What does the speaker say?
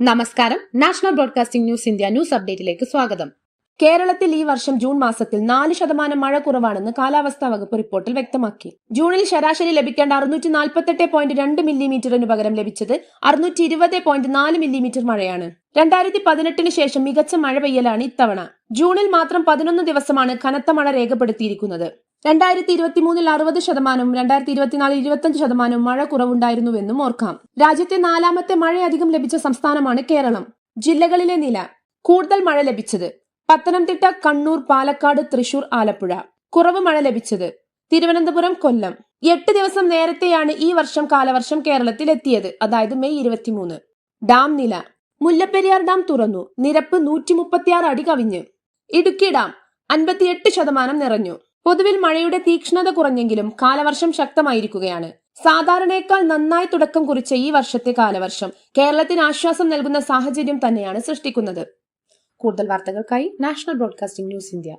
നമസ്കാരം. National broadcasting news India news അപ്ഡേറ്റിലേക്ക് സ്വാഗതം. കേരളത്തിൽ ഈ വർഷം ജൂൺ മാസത്തിൽ 4% മഴ കുറവാണെന്ന് കാലാവസ്ഥാ വകുപ്പ് റിപ്പോർട്ടിൽ വ്യക്തമാക്കി. ജൂണിൽ ശരാശരി ലഭിക്കേണ്ട 648.2 മില്ലിമീറ്ററിനു പകരം ലഭിച്ചത് 620.4 മില്ലിമീറ്റർ മഴയാണ്. 2018 ശേഷം മികച്ച മഴ പെയ്യലാണ് ഇത്തവണ. ജൂണിൽ മാത്രം 11 ദിവസമാണ് കനത്ത മഴ രേഖപ്പെടുത്തിയിരിക്കുന്നത്. 2023 60%, 2024 25% മഴ കുറവുണ്ടായിരുന്നുവെന്നും ഓർക്കാം. രാജ്യത്തെ 4ാമത്തെ മഴയധികം ലഭിച്ച സംസ്ഥാനമാണ് കേരളം. ജില്ലകളിലെ നില: കൂടുതൽ മഴ ലഭിച്ചത് പത്തനംതിട്ട, കണ്ണൂർ, പാലക്കാട്, തൃശൂർ, ആലപ്പുഴ. കുറവ് മഴ ലഭിച്ചത് തിരുവനന്തപുരം, കൊല്ലം. 8 ദിവസം നേരത്തെയാണ് ഈ വർഷം കാലവർഷം കേരളത്തിൽ എത്തിയത്, അതായത് മെയ് 23. ഡാം നില: മുല്ലപ്പെരിയാർ ഡാം തുറന്നു, നിരപ്പ് 136 അടി കവിഞ്ഞ്. ഇടുക്കി ഡാം 58% നിറഞ്ഞു. പൊതുവിൽ മഴയുടെ തീക്ഷ്ണത കുറഞ്ഞെങ്കിലും കാലവർഷം ശക്തമായിരിക്കുകയാണ്. സാധാരണയേക്കാൾ നന്നായി തുടക്കം കുറിച്ച ഈ വർഷത്തെ കാലവർഷം കേരളത്തിന് ആശ്വാസം നൽകുന്ന സാഹചര്യം തന്നെയാണ് സൃഷ്ടിക്കുന്നത്. കൂടുതൽ വാർത്തകൾക്കായി നാഷണൽ ബ്രോഡ്കാസ്റ്റിംഗ് ന്യൂസ് ഇന്ത്യ